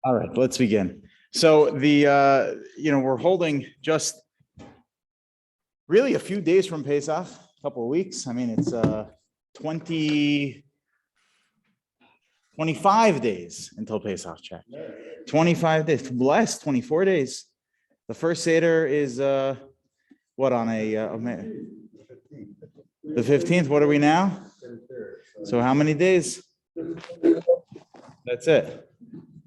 All right, let's begin. So we're holding just really a few days from Pesach, a couple of weeks. I mean, it's 25 days until Pesach check. 25 days, less 24 days. The first Seder is the 15th. What are we now? So how many days? That's it.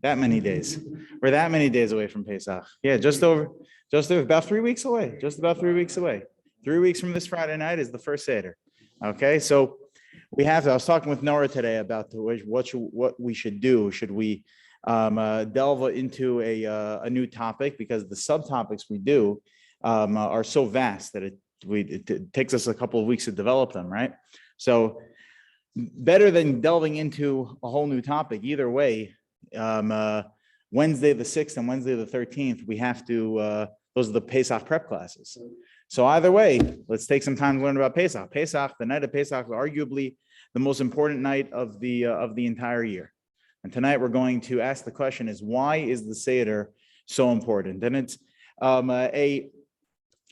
That many days. We're that many days away from Pesach. Yeah, just over about 3 weeks away. Just about 3 weeks away. 3 weeks from this Friday night is the first Seder. Okay, so I was talking with Nora today about what we should do. Should we delve into a new topic, because the subtopics we do are so vast that it takes us a couple of weeks to develop them, right? So better than delving into a whole new topic. Either way, Wednesday the 6th and Wednesday the 13th, we have to, those are the Pesach prep classes. So either way, let's take some time to learn about Pesach. The night of Pesach is arguably the most important night of the entire year. And tonight we're going to ask the question is, why is the Seder so important? And it's an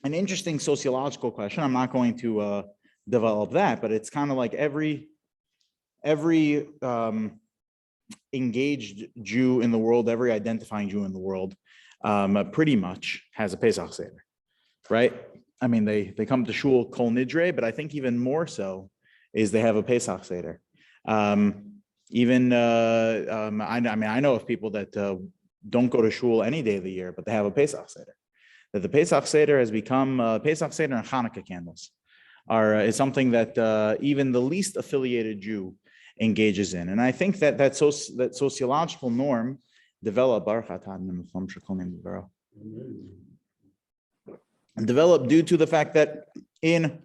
interesting sociological question. I'm not going to develop that, but it's kind of like every engaged Jew in the world, every identifying Jew in the world, pretty much has a Pesach Seder, right? I mean, they come to shul kol nidre, but I think even more so is they have a Pesach Seder. I know of people that don't go to shul any day of the year, but they have a Pesach Seder. That the Pesach Seder has become Pesach Seder and Hanukkah candles is something that even the least affiliated Jew engages in. And I think that sociological norm developed due to the fact that in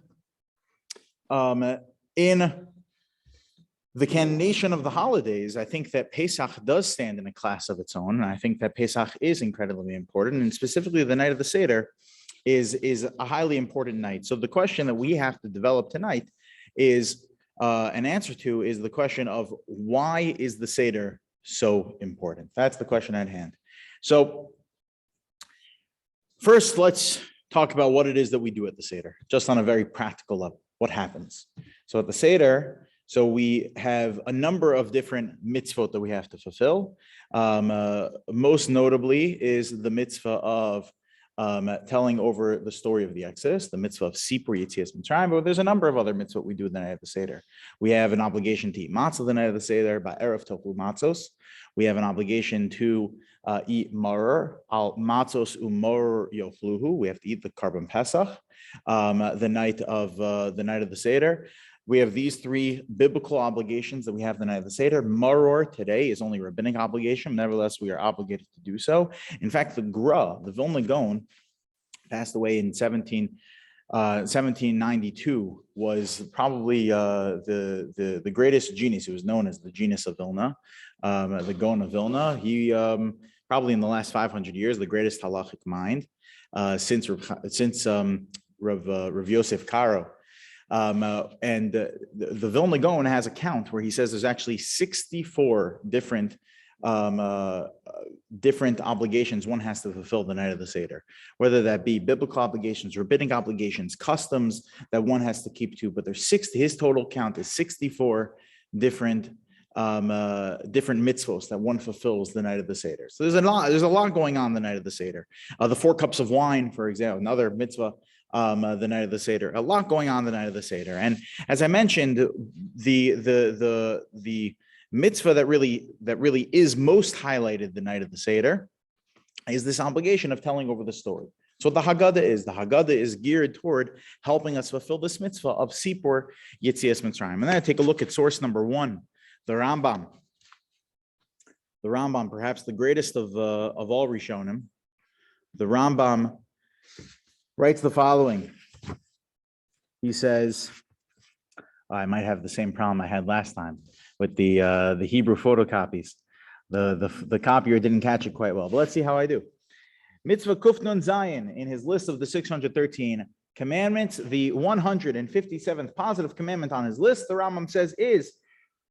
the canonization of the holidays, I think that Pesach does stand in a class of its own. And I think that Pesach is incredibly important, and specifically the night of the Seder is a highly important night. So the question that we have to develop tonight is an answer to is the question of, why is the Seder so important? That's the question at hand. So first, let's talk about what it is that we do at the Seder, just on a very practical level. What happens? So at the Seder, so we have a number of different mitzvot that we have to fulfill. Most notably is the mitzvah of telling over the story of the Exodus, the mitzvah of Sipur Yetzias Mitzrayim, but there's a number of other mitzvot we do the night of the Seder. We have an obligation to eat matzah the night of the Seder, by Erev Tochlu Matzos. We have an obligation to eat maror, al matzos umor yochluhu. We have to eat the carbon Pesach the night of the Seder. We have these three biblical obligations that we have the night of the Seder. Maror today is only a rabbinic obligation. Nevertheless, we are obligated to do so. In fact, the Vilna Gaon, passed away in 1792, was probably the greatest genius. He was known as the genius of Vilna, the Gaon of Vilna. He probably in the last 500 years, the greatest halachic mind since Rav Yosef Karo. And the Vilna Gaon has a count where he says there's actually 64 different obligations one has to fulfill the night of the Seder, whether that be biblical obligations, rabbinic obligations, customs that one has to keep to. But there's his total count is 64 different mitzvos that one fulfills the night of the Seder. So there's a lot going on the night of the Seder. The 4 cups of wine, for example, another mitzvah. The night of the Seder, a lot going on the night of the Seder, and as I mentioned, the mitzvah that really is most highlighted the night of the Seder is this obligation of telling over the story. So the Haggadah is geared toward helping us fulfill this mitzvah of Sipur Yetzias Mitzrayim. And then I take a look at source number 1, the Rambam. The Rambam, perhaps the greatest of all Rishonim. The Rambam writes the following. He says, I might have the same problem I had last time with the Hebrew photocopies. The copier didn't catch it quite well, but let's see how I do. Mitzvah Kuf Nun Zayin, in his list of the 613 commandments, the 157th positive commandment on his list, the Rambam says, is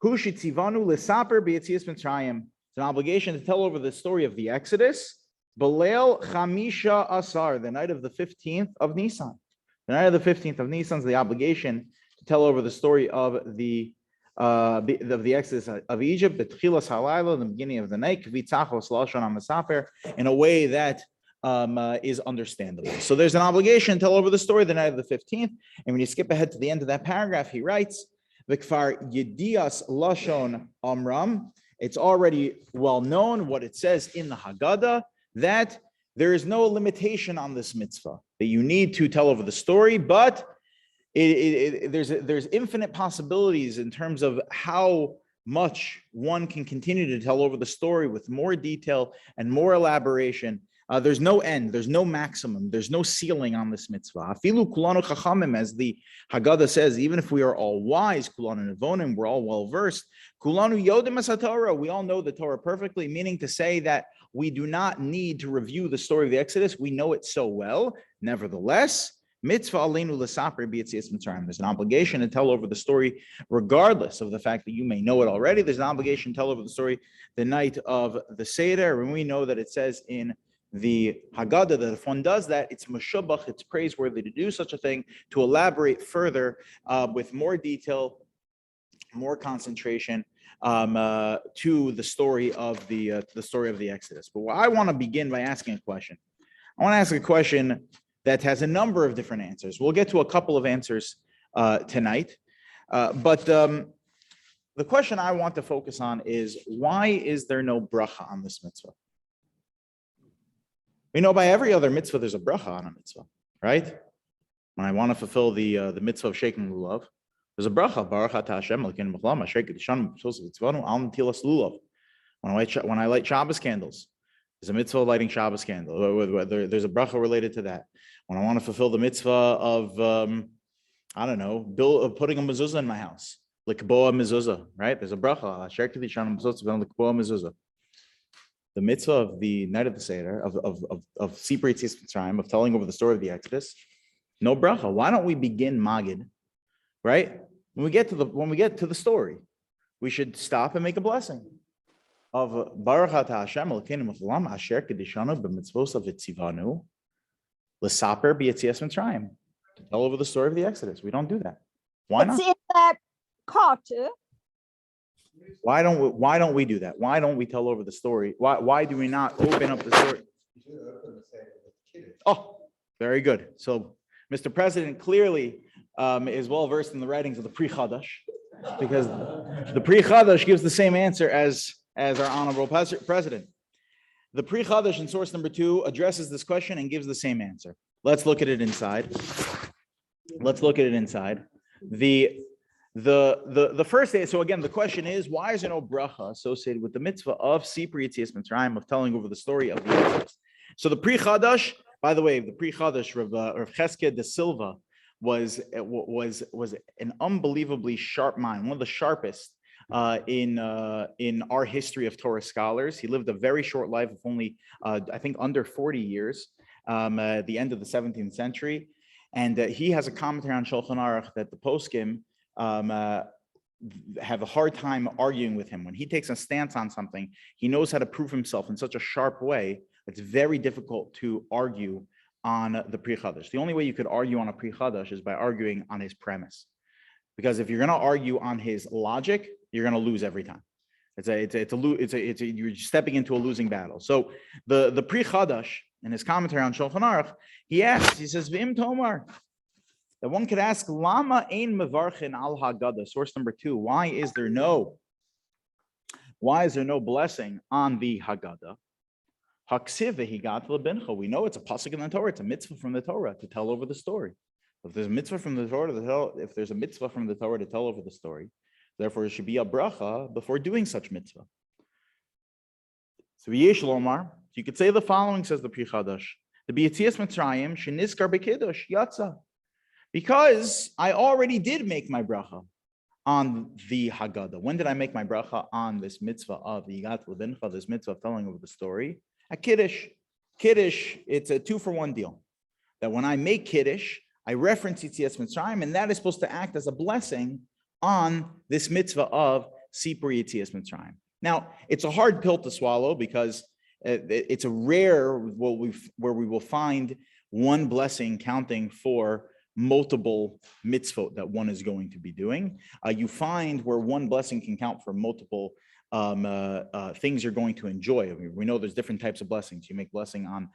Hu Shitzivanu L'Saper B'Yetzias Mitzrayim, It's an obligation to tell over the story of the Exodus. Beleil Chamisha Asar, the night of the 15th of Nisan. The night of the 15th of Nisan is the obligation to tell over the story of the Exodus of Egypt, the Tchilas Halayla, the beginning of the night, Kvitzachos Lashon HaMasaper, in a way that is understandable. So there's an obligation to tell over the story the night of the 15th. And when you skip ahead to the end of that paragraph, he writes, V'kfar Yedias Lashon Amram. It's already well known what it says in the Haggadah that there is no limitation on this mitzvah, that you need to tell over the story, but there's infinite possibilities in terms of how much one can continue to tell over the story with more detail and more elaboration. There's no end, there's no maximum, there's no ceiling on this mitzvah. Afilu kulanu chachamim, as the Haggadah says, even if we are all wise, kulanu nevonim, we're all well versed. Kulanu yodim as haTorah, we all know the Torah perfectly, meaning to say that we do not need to review the story of the Exodus. We know it so well. Nevertheless, mitzvah aleinu l'saper b'yetzias Mitzrayim. There's an obligation to tell over the story, regardless of the fact that you may know it already. There's an obligation to tell over the story the night of the Seder, and we know that it says in the Haggadah that if one does that, it's meshubach, it's praiseworthy to do such a thing, to elaborate further with more detail, more concentration to the story of the Exodus. But I want to begin by asking a question. I want to ask a question that has a number of different answers. We'll get to a couple of answers tonight, but the question I want to focus on is, why is there no bracha on this mitzvah? We know by every other mitzvah there's a bracha on a mitzvah, right? When I want to fulfill the mitzvah of shaking lulav, there's a bracha. Baruch atah Hashem Elokeinu b'chol ha'asher kiddushanu b'mitzvos v'tzivanu al netilas lulav. When I light Shabbos candles, there's a mitzvah of lighting Shabbos candle. There's a bracha related to that. When I want to fulfill the mitzvah of putting a mezuzah in my house, likboa mezuzah, right? There's a bracha. Asher kiddushanu b'mitzvos v'tzivanu likboa mezuzah. The mitzvah of the night of the Seder, of Sipur Yetzias Mitzrayim, of telling over the story of the Exodus, no bracha. Why don't we begin Magid, right? When we get to the story, we should stop and make a blessing of Baruch atah Hashem Elokeinu b'chol ha'asher kiddushanu b'mitzvos v'tzivanu l'saper b'yetzias Mitzrayim, to tell over the story of the Exodus. We don't do that. Why not? It's in that Carter. Why don't we do that? Why don't we tell over the story? Why do we not open up the story? Oh, very good. So Mr. President clearly is well versed in the writings of the Pri Chadash, because the Pri Chadash gives the same answer as our honorable president. The Pri Chadash in source number 2 addresses this question and gives the same answer. Let's look at it inside. The first day, so again, the question is, why is there no bracha associated with the mitzvah of Sipur Yetzias Mitzrayim, of telling over the story of the Exodus? So the Pri Chadash, by the way, the Pri Chadash, Rav Chesed de Silva, was an unbelievably sharp mind, one of the sharpest in our history of Torah scholars. He lived a very short life of only, I think, under 40 years at the end of the 17th century. And he has a commentary on Shulchan Aruch that the poskim have a hard time arguing with him. When he takes a stance on something, he knows how to prove himself in such a sharp way. It's very difficult to argue on the Pri Chadash. The only way you could argue on a Pri Chadash is by arguing on his premise. Because if you're going to argue on his logic, you're going to lose every time. You're stepping into a losing battle. So the Pri Chadash, in his commentary on Shulchan Aruch, he says, V'im Tomar, that one could ask, Lama ein mevarchin al Haggadah, source number 2. Why is there no blessing on the Haggadah? Haksiv v'higat lebincha. We know it's a pasuk in the Torah. It's a mitzvah from the Torah to tell over the story. If there's a mitzvah from the Torah to tell over the story, therefore it should be a bracha before doing such mitzvah. So Yesh Lomar, you could say the following, says the Pri Chadash: the b'yetzias Mitzrayim sheniskar b'kiddush yatsa. Because I already did make my bracha on the Haggadah. When did I make my bracha on this mitzvah of the Yigat Lebincha, this mitzvah of telling over the story? At Kiddush. Kiddush, it's a 2-for-1 deal. That when I make Kiddush, I reference Yetzias Mitzrayim, and that is supposed to act as a blessing on this mitzvah of Sipur Yetzias Mitzrayim. Now, it's a hard pill to swallow because it's a rare where we will find one blessing counting for multiple mitzvot that one is going to be doing. You find where one blessing can count for multiple things you're going to enjoy. I mean, we know there's different types of blessings. You make blessing on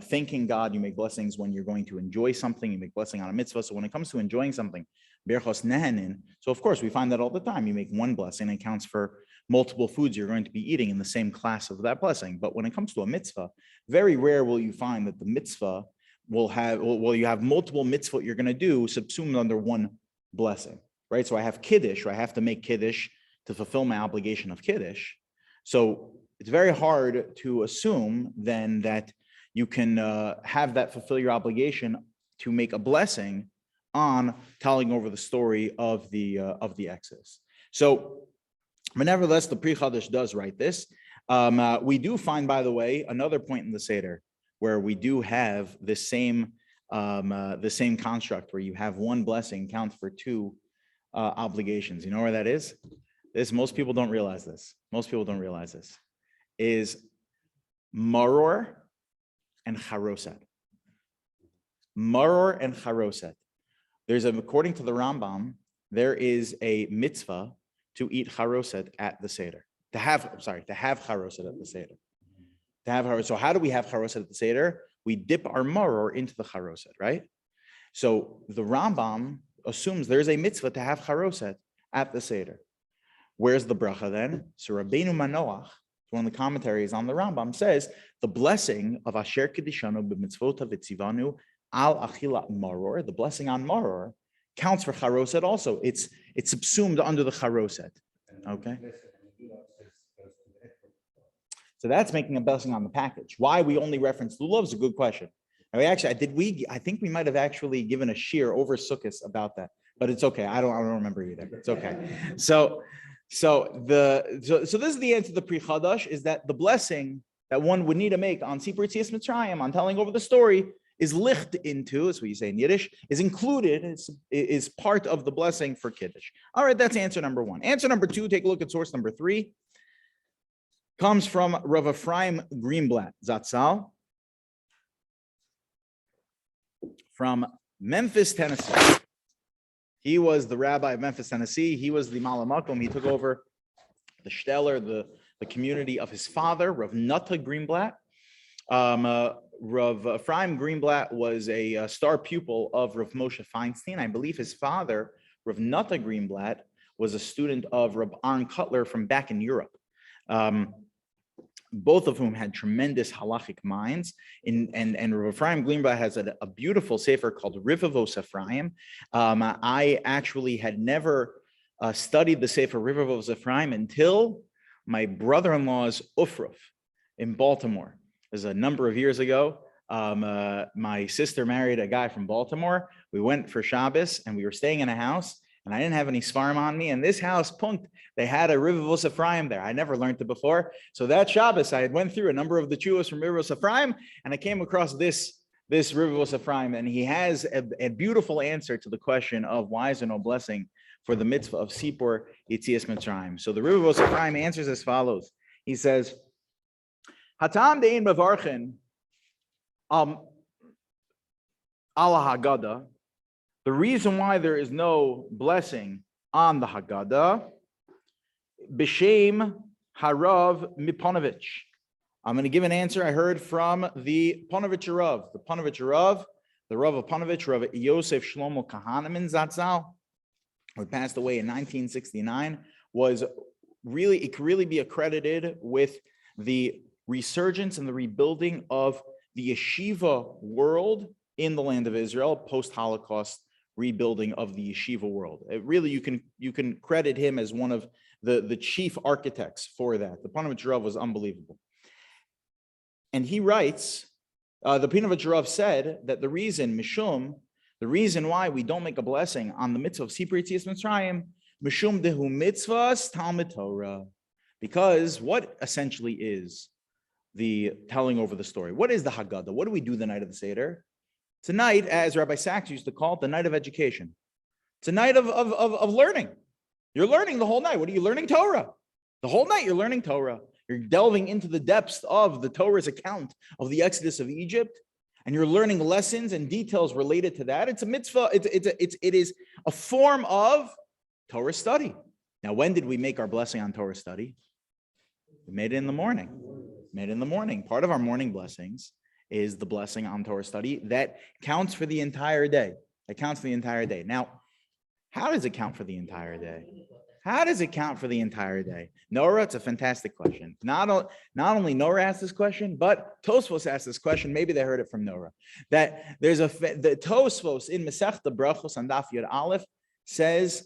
thanking God. You make blessings when you're going to enjoy something. You make blessing on a mitzvah. So when it comes to enjoying something, berchos nehenin. So of course we find that all the time. You make one blessing and it counts for multiple foods you're going to be eating in the same class of that blessing. But when it comes to a mitzvah, very rare will you find that the mitzvah will have, you have multiple mitzvot you're going to do subsumed under one blessing, right? So I have kiddush, or I have to make kiddush to fulfill my obligation of kiddush. So it's very hard to assume then that you can have that fulfill your obligation to make a blessing on telling over the story of the Exodus. So, but nevertheless, the Pri Chadash does write this. We do find, by the way, another point in the Seder where we do have the same construct where you have one blessing count for two obligations. You know where that is? Most people don't realize this. Most people don't realize this. Is maror and charoset. Maror and charoset. According to the Rambam, there is a mitzvah to eat charoset at the Seder. To have charoset at the Seder. So how do we have charoset at the Seder? We dip our maror into the charoset, right? So the Rambam assumes there's a mitzvah to have charoset at the Seder. Where's the bracha then? So Rabbeinu Manoach, one of the commentaries on the Rambam, says the blessing of Asher Kedishanu b'mitzvot v'tzivanu al achilat maror, the blessing on maror, counts for charoset also. It's subsumed under the charoset. Okay. So that's making a blessing on the package. Why we only reference lulav is a good question. I think we might have actually given a shear over Sukkot about that, but it's okay. I don't remember either. It's okay. So this is the answer to the Pri Chadash, is that the blessing that one would need to make on Sipur Yetzias Mitzrayim, on telling over the story, is licht into, that's what you say in Yiddish, is included, is part of the blessing for Kiddush. All right, that's answer number one. Answer number two, take a look at source number 3, comes from Rav Ephraim Greenblatt, Zatzal, from Memphis, Tennessee. He was the rabbi of Memphis, Tennessee. He was the Mala Makom. He took over the shtetler, the community of his father, Rav Nutta Greenblatt. Rav Ephraim Greenblatt was a star pupil of Rav Moshe Feinstein. I believe his father, Rav Nutta Greenblatt, was a student of Rav Aaron Cutler from back in Europe. Both of whom had tremendous halachic minds. And Rav Ephraim Greenblatt has a beautiful sefer called Rivavos Ephraim. I actually had never studied the sefer Rivavos Ephraim until my brother-in-law's Ufruf in Baltimore. It was a number of years ago. My sister married a guy from Baltimore. We went for Shabbos and we were staying in a house, and I didn't have any svarim on me. And this house, they had a Rivavos Ephraim there. I never learned it before. So that Shabbos, I had went through a number of the chuvos from Rivavos Ephraim, and I came across this Rivavos Ephraim, and he has a beautiful answer to the question of why is there no blessing for the mitzvah of Sipur Yetzias Mitzrayim. So the Rivavos Ephraim answers as follows. He says, Hatam de'in mevarchen ala Haggadah. The reason why there is no blessing on the Haggadah, b'shem harav miponovich. I'm going to give an answer I heard from the Ponovich Rav. The Ponovich Rav, the Rav of Ponovich, Rav Yosef Shlomo Kahaneman Zatzal, who passed away in 1969, it could really be accredited with the resurgence and the rebuilding of the yeshiva world in the land of Israel, post-Holocaust rebuilding of the yeshiva world. You can credit him as one of the chief architects for that. The Ponovich Rav was unbelievable. And he writes, the Ponovich Rav said that the reason why we don't make a blessing on the mitzvah of Sipur Yetzias Mitzrayim, mishum dehu mitzvahs Talmud Torah, because what essentially is the telling over the story? What is the Haggadah? What do we do the night of the Seder? It's a night, as Rabbi Sachs used to call it, the night of education. It's a night of learning. You're learning the whole night. What are you learning? Torah. The whole night you're learning Torah. You're delving into the depths of the Torah's account of the Exodus of Egypt, and you're learning lessons and details related to that. It's a mitzvah. It is a form of Torah study. Now, when did we make our blessing on Torah study? We made it in the morning. Made it in the morning. Part of our morning blessings is the blessing on Torah study that counts for the entire day. It counts for the entire day. Now, how does it count for the entire day? How does it count for the entire day? Nora, it's a fantastic question. Not only Nora asked this question, but Tosfos asked this question. Maybe they heard it from Nora. That there's the Tosfos in Masechta Brachos on Daf Yud Aleph says,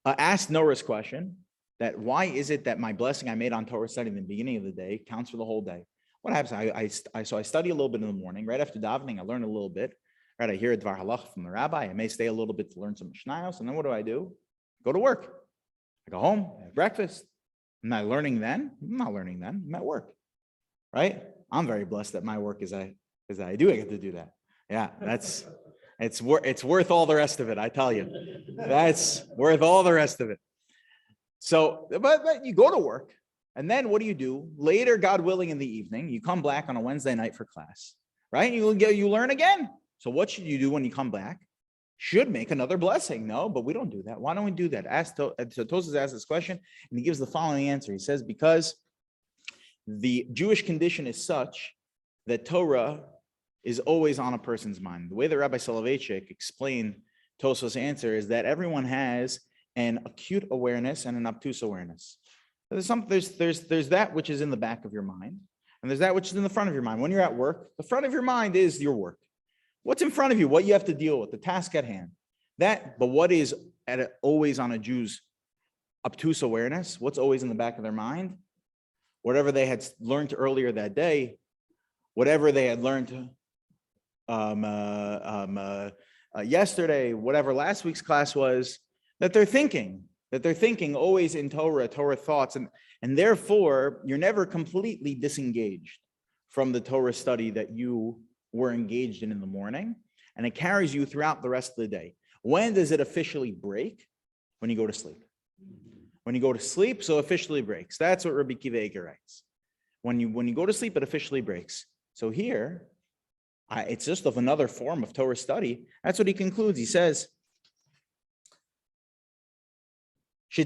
asked Nora's question, that why is it that my blessing I made on Torah study in the beginning of the day counts for the whole day? What happens? So I study a little bit in the morning. Right after davening, I learn a little bit. Right, I hear a Dvar Halach from the Rabbi. I may stay a little bit to learn some Mishnayos, and then what do? Go to work. I go home, I have breakfast. Am I learning then? I'm not learning then. I'm at work, right? I'm very blessed that my work is I get to do that. Yeah, it's worth all the rest of it. I tell you, that's worth all the rest of it. So, but you go to work, and then what do? Later, God willing, in the evening, you come back on a Wednesday night for class, right? And you learn again. So what should you do when you come back? Should make another blessing. No, but we don't do that. Why don't we do that? So Tosfos asked this question, and he gives the following answer. He says, because the Jewish condition is such that Torah is always on a person's mind. The way that Rabbi Soloveitchik explained Tosfos' answer is that everyone has an acute awareness and an obtuse awareness. There's that which is in the back of your mind, and there's that which is in the front of your mind. When you're at work, the front of your mind is your work. What's in front of you, what you have to deal with, the task at hand. But what is always on a Jew's obtuse awareness? What's always in the back of their mind? Whatever they had learned earlier that day, whatever they had learned yesterday, whatever last week's class was, that they're thinking always in Torah thoughts, and therefore you're never completely disengaged from the Torah study that you were engaged in the morning, and it carries you throughout the rest of the day. When does it officially break? When you go to sleep. When you go to sleep, so officially breaks. That's what Rabbi Akiva Eiger writes. When you go to sleep, it officially breaks. So here, it's just of another form of Torah study. That's what he concludes. He says, the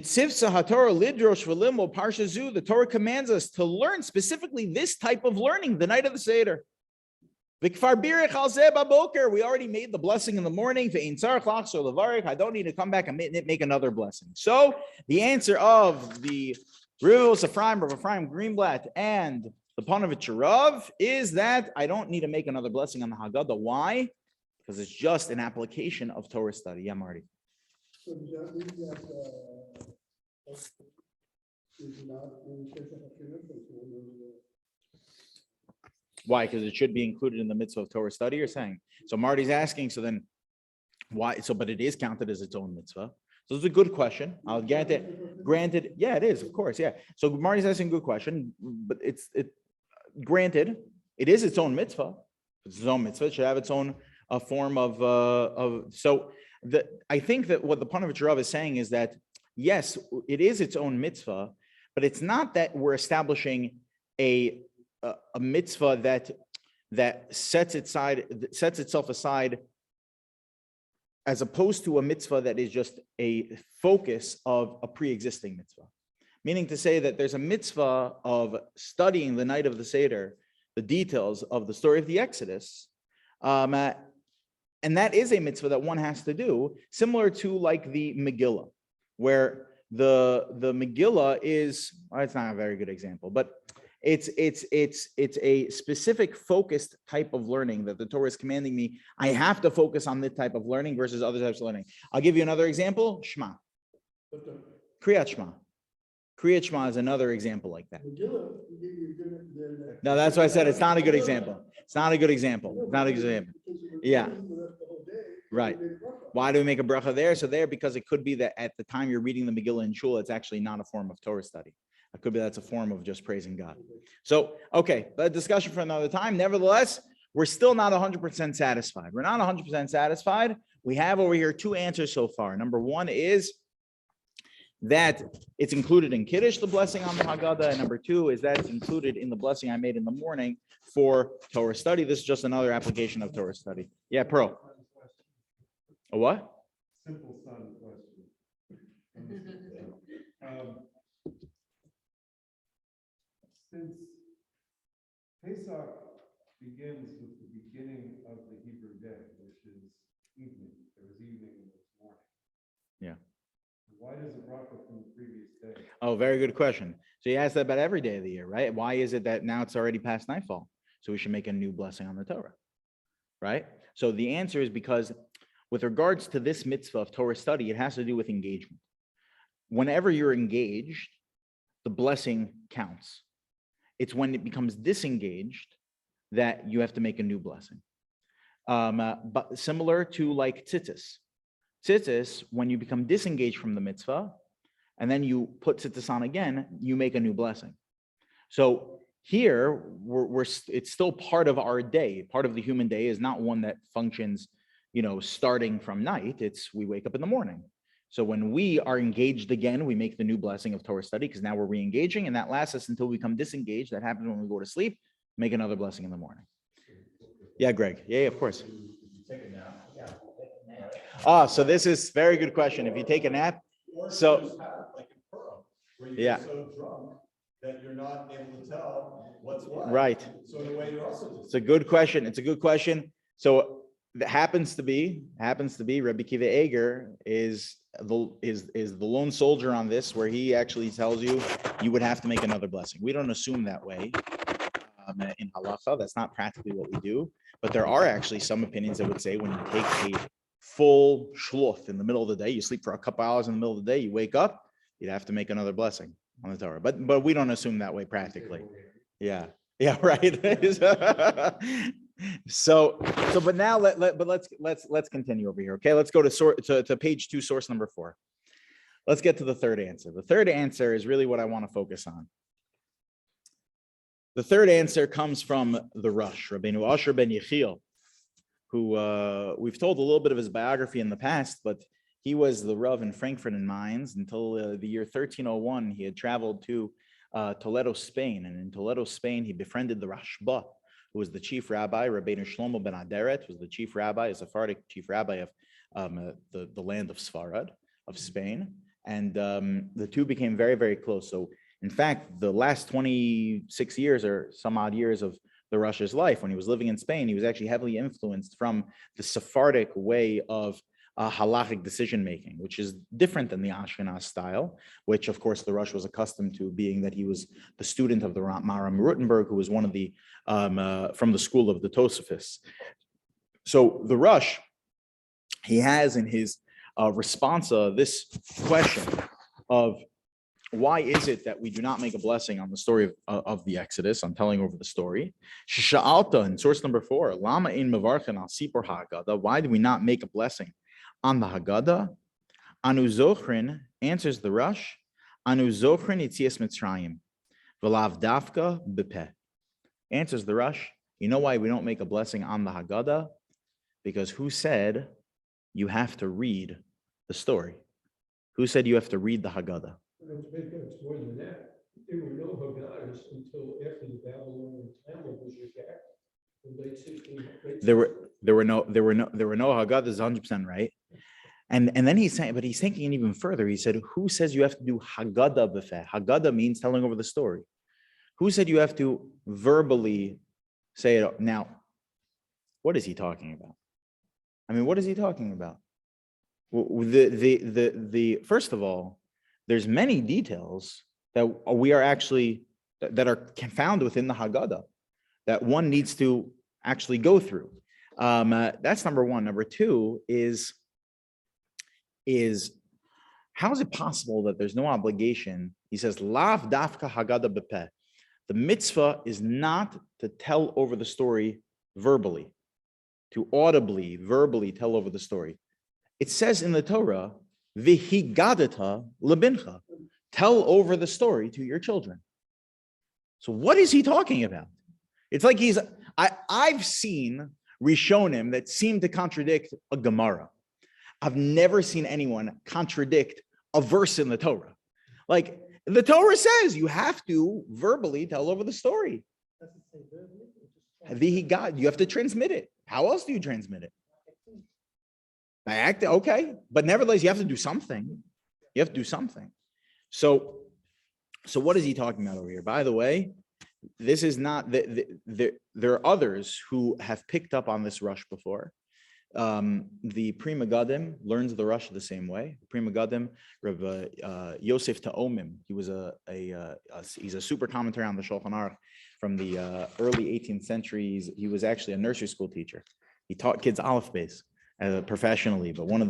Torah commands us to learn specifically this type of learning the night of the Seder. We already made the blessing in the morning. I don't need to come back and make another blessing. So the answer of the Rivos Ephraim Greenblatt and the Panovich Rav is that I don't need to make another blessing on the Haggadah. Why? Because it's just an application of Torah study. Yeah, Marty. So does that mean that is not in Pesach? Why? Because it should be included in the mitzvah of Torah study, you're saying. So Marty's asking, so then why? So, but it is counted as its own mitzvah. So it's a good question. I'll get it. Granted, yeah, it is, of course, yeah. So Marty's asking a good question, but granted, it is its own mitzvah. It's its own mitzvah. It should have its own form of. So I think that what the Panovich Rav is saying is that yes, it is its own mitzvah, but it's not that we're establishing a mitzvah that sets itself aside, as opposed to a mitzvah that is just a focus of a pre-existing mitzvah. Meaning to say that there's a mitzvah of studying the night of the Seder, the details of the story of the Exodus, and that is a mitzvah that one has to do, similar to like the Megillah, where the Megillah is, well, it's not a very good example, but it's a specific focused type of learning that the Torah is commanding me. I have to focus on this type of learning versus other types of learning. I'll give you another example. Shema. Kriyat Shema. Kriyat Shema is another example like that. No, that's why I said it's not a good example. It's not a good example. It's not a good example. Yeah. Right. Why do we make a bracha there? So there, because it could be that at the time you're reading the Megillah in shul, it's actually not a form of Torah study. It could be that's a form of just praising God. So, okay, but discussion for another time. Nevertheless, we're still not 100% satisfied. We're not 100% satisfied. We have over here two answers so far. Number one is that it's included in Kiddush, the blessing on the Haggadah, and number two is that it's included in the blessing I made in the morning for Torah study. This is just another application of Torah study. Yeah, Pearl. A what? Simple son question. Since Pesach begins with the beginning of the Hebrew day, which is evening, there was evening and there was morning. Yeah. Why does it Bracha from the previous day? Oh, very good question. So you asked that about every day of the year, right? Why is it that now it's already past nightfall? So we should make a new blessing on the Torah, right? So the answer is because with regards to this mitzvah of Torah study, it has to do with engagement. Whenever you're engaged, the blessing counts. It's when it becomes disengaged that you have to make a new blessing. But similar to like tzitzis. Tzitzis, when you become disengaged from the mitzvah, and then you put tzitzis on again, you make a new blessing. So here, it's still part of our day. Part of the human day is not one that functions, starting from night. It's we wake up in the morning. So when we are engaged again, we make the new blessing of Torah study because now we're re-engaging, and that lasts us until we become disengaged. That happens when we go to sleep. Make another blessing in the morning. Yeah, Greg. Yeah, of course. So this is very good question. If you take a nap, so yeah, so drunk that you're not able to tell what's what. Right. So in a way, you're also. It's a good question. It's a good question. So that happens to be Rabbi Kiva Eger is the lone soldier on this, where he actually tells you would have to make another blessing. We don't assume that way in halacha. That's not practically what we do. But there are actually some opinions that would say when you take a full shluth in the middle of the day, you sleep for a couple hours in the middle of the day, you wake up, you'd have to make another blessing on the Torah. But we don't assume that way practically. Yeah, right. But now let's continue over here. Okay, let's go to page 2, source number 4. Let's get to the third answer. The third answer is really what I want to focus on. The third answer comes from the Rosh, Rabbeinu Asher ben Yechiel, who we've told a little bit of his biography in the past, but he was the Rav in Frankfurt and Mainz until the year 1301. He had traveled to Toledo, Spain, and in Toledo, Spain, he befriended the Rashba, who was the chief rabbi. Rabbeinu Shlomo ben Aderet was the chief rabbi, a Sephardic chief rabbi of the land of Sfarad, of Spain, and the two became very, very close. So in fact, the last 26 years or some odd years of the Rosh's life, when he was living in Spain, he was actually heavily influenced from the Sephardic way of halachic decision-making, which is different than the Ashkenaz style, which of course the Rosh was accustomed to, being that he was the student of the Maram Rutenberg, who was one of the, from the school of the Tosafists. So the Rosh, he has in his responsa this question of, why is it that we do not make a blessing on the story of the Exodus? I'm telling over the story. Sha'alta, in source number 4, Lama in Mevarchen al Sipur Haggadah. Why do we not make a blessing on the Haggadah? Anu Zochrin, answers the Rosh. Anu Zochrin Yitzias Mitzrayim. V'lav Dafka B'peh. Answers the Rosh. You know why we don't make a blessing on the Haggadah? Because who said you have to read the story? Who said you have to read the Haggadah? It's more than that. There were no Haggahs until after the Babylonian Talmud was redacted in late 1600s. There were no Haggadahs, 100% right. And then he's saying, but he's thinking even further. He said, who says you have to do Haggadah b'feh? Haggadah means telling over the story. Who said you have to verbally say it? Now, what is he talking about? I mean, what is he talking about? First of all, there's many details that we are actually, that are found within the Haggadah that one needs to actually go through. That's number one. Number two is how is it possible that there's no obligation? He says, Lav dafka Haggadah b'peh. The mitzvah is not to tell over the story verbally, to audibly, verbally tell over the story. It says in the Torah, V'higadata lebincha. Tell over the story to your children. So what is he talking about? It's like I've seen Rishonim that seem to contradict a Gemara. I've never seen anyone contradict a verse in the Torah. Like the Torah says, you have to verbally tell over the story. You have to transmit it. How else do you transmit it? By act, okay, but nevertheless, you have to do something. You have to do something. So what is he talking about over here? By the way, this is not there are others who have picked up on this rush before. The Pri Megadim learns the rush the same way. Pri Megadim, Rabbi Yosef Ta'omim, he was he's a super commentary on the Shulchan Aruch from the early 18th century. He was actually a nursery school teacher. He taught kids Aleph Beis professionally, but one of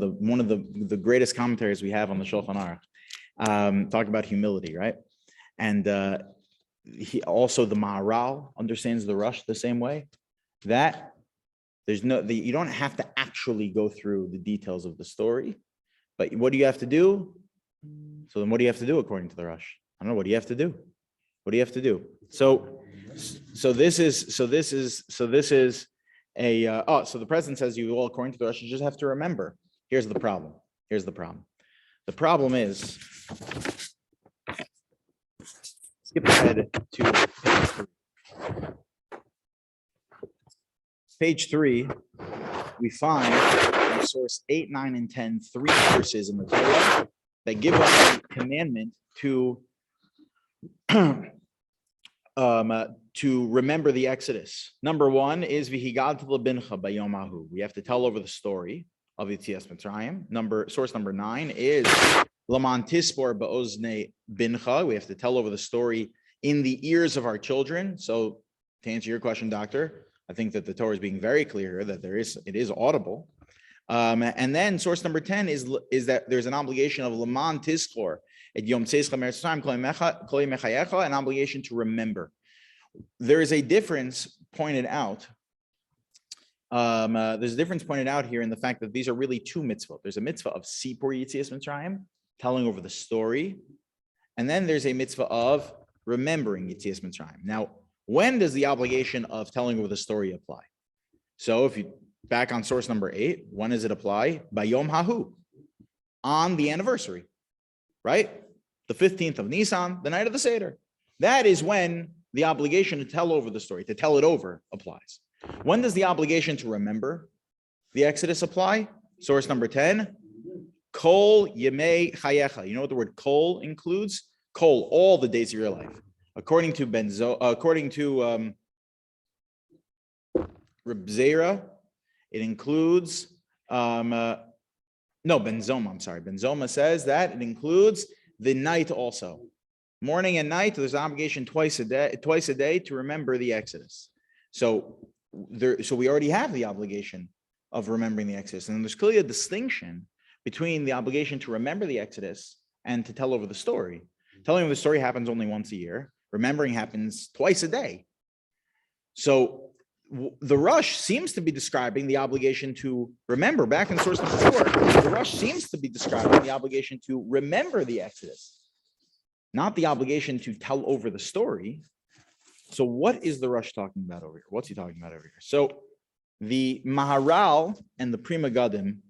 the greatest commentaries we have on the Shulchan Aruch. Talk about humility, right? And he also, the Maharal understands the rush the same way. That you don't have to actually go through the details of the story, but what do you have to do? So then what do you have to do according to the rush? I don't know. What do you have to do? What do you have to do? So this is a so the president says according to the rush, you just have to remember. Here's the problem. The problem is, skip ahead to page 3. We find in source 8, 9, and 10, 3 verses in the Torah that give us a commandment to remember the Exodus. Number 1 is v'higad lebincha bayom hahu. We have to tell over the story of Yetzias Mitzrayim. Source number 9 is laman tispor ba'ozne bincha. We have to tell over the story in the ears of our children. So to answer your question, Doctor, I think that the Torah is being very clear here that it is audible. And then source number 10 is that there's an obligation of laman tiskor et yom tzeischa me'eretz Mitzrayim mechayecha, an obligation to remember. There is a difference pointed out. There's a difference pointed out here in the fact that these are really 2 mitzvot. There's a mitzvah of sipur Yetzias Mitzrayim, telling over the story, and then there's a mitzvah of remembering Yetzias Mitzrayim. Now, when does the obligation of telling over the story apply? So if you back on source number 8, when does it apply? Bayom hahu, on the anniversary, right? The 15th of Nisan, the night of the Seder. That is when the obligation to tell over the story, to tell it over, applies. When does the obligation to remember the Exodus apply? Source number 10, kol yemei chayecha. You know what the word kol includes? Kol, all the days of your life. According to Reb Zera, it includes Ben Zoma. I'm sorry. Ben Zoma says that it includes the night also. Morning and night, there's an obligation twice a day to remember the Exodus. So we already have the obligation of remembering the Exodus. And there's clearly a distinction between the obligation to remember the Exodus and to tell over the story. Telling over the story happens only once a year. Remembering happens twice a day. So the rush seems to be describing the obligation to remember. Back in source number 4, the rush seems to be describing the obligation to remember the Exodus, not the obligation to tell over the story. So what is the rush talking about over here? What's he talking about over here? So the Maharal and the Pri Megadim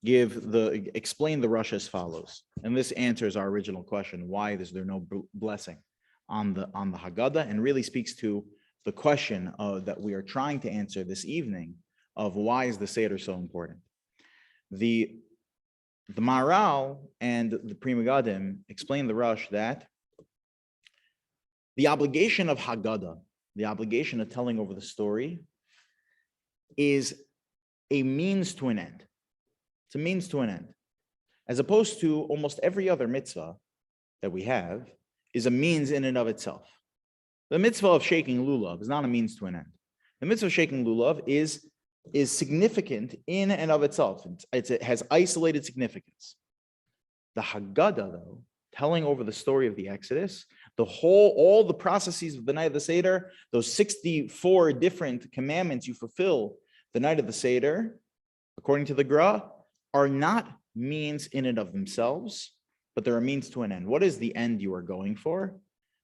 explain the rush as follows. And this answers our original question, why is there no blessing on the Haggadah, and really speaks to the question that we are trying to answer this evening of why is the Seder so important. The Maharal and the Pri Megadim explain the rush that the obligation of Haggadah, the obligation of telling over the story, is a means to an end. It's a means to an end. As opposed to almost every other mitzvah that we have is a means in and of itself. The mitzvah of shaking lulav is not a means to an end. The mitzvah of shaking lulav is significant in and of itself. It has isolated significance. The Haggadah, though, telling over the story of the Exodus, all the processes of the night of the Seder, those 64 different commandments you fulfill the night of the Seder, according to the Gra, are not means in and of themselves, but they're a means to an end. What is the end you are going for?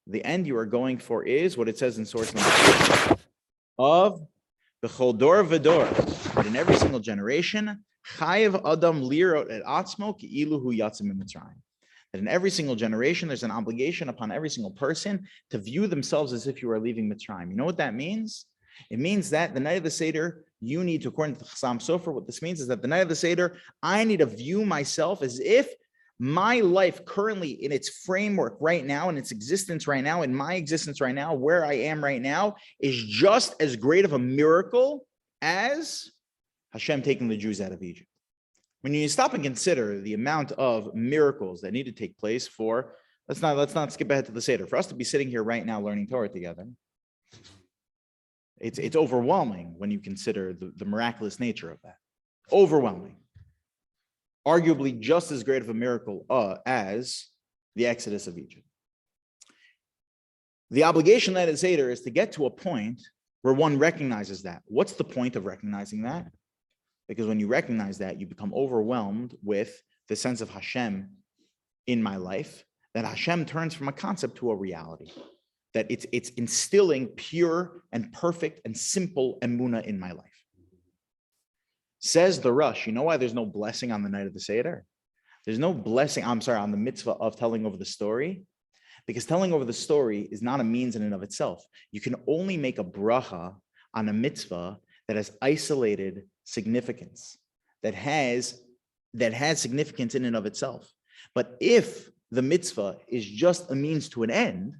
The end you are going for is what it says in source number 2 of the Choldor Vador, that in every single generation Chayev Adam lirot et atzmo ki'ilu hu yatzim miMitzrayim. That in every single generation, there's an obligation upon every single person to view themselves as if you are leaving Mitzrayim. You know what that means? It means that the night of the Seder, you need to, according to the Chassam Sofer, what this means is that the night of the Seder, I need to view myself as if my life currently in its framework right now, in its existence right now, in my existence right now, where I am right now, is just as great of a miracle as Hashem taking the Jews out of Egypt. When you stop and consider the amount of miracles that need to take place for, let's not skip ahead to the Seder. For us to be sitting here right now learning Torah together, it's overwhelming when you consider the miraculous nature of that. Overwhelming. Arguably just as great of a miracle as the Exodus of Egypt. The obligation that is Seder is to get to a point where one recognizes that. What's the point of recognizing that? Because when you recognize that, you become overwhelmed with the sense of Hashem in my life, that Hashem turns from a concept to a reality, that it's instilling pure and perfect and simple emunah in my life. Says the Rush, you know why there's no blessing on the night of the Seder? There's no blessing, on the mitzvah of telling over the story, because telling over the story is not a means in and of itself. You can only make a bracha on a mitzvah that has isolated significance, that has significance in and of itself. But if the mitzvah is just a means to an end,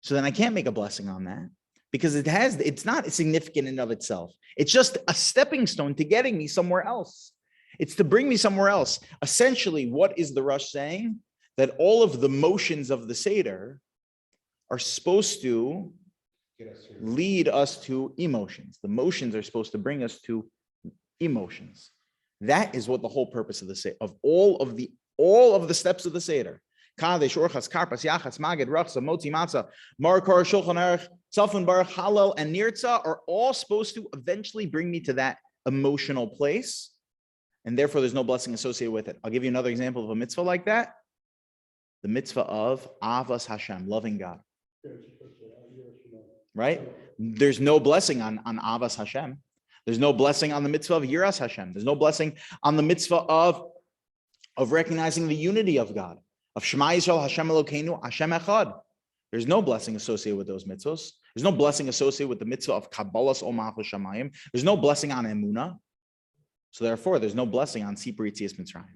so then I can't make a blessing on that, because it's not significant in and of itself. It's just a stepping stone to getting me somewhere else. It's to bring me somewhere else. Essentially, what is the Rush saying? That all of the motions of the Seder are supposed to lead us to emotions. The motions are supposed to bring us to emotions. That is what the whole purpose of the Seder, of all of the steps of the Seder. Kadesh, Orchas, Karpas, Yachas, Magid, Rachsa, Motzi, Matzah, Markar, Shulchan Aruch, Tzafon Baruch, Hallel, and Nirtza are all supposed to eventually bring me to that emotional place, and therefore there's no blessing associated with it. I'll give you another example of a mitzvah like that. The mitzvah of Avas Hashem, loving God. Right? There's no blessing on Avas Hashem. There's no blessing on the mitzvah of Yiras Hashem. There's no blessing on the mitzvah of recognizing the unity of God. Of Shema Yisrael Hashem Elokeinu Hashem Echad. There's no blessing associated with those mitzvahs. There's no blessing associated with the mitzvah of Kabbalas Omach Shamayim. There's no blessing on Emunah. So therefore, there's no blessing on Sipur Yitzias Mitzrayim.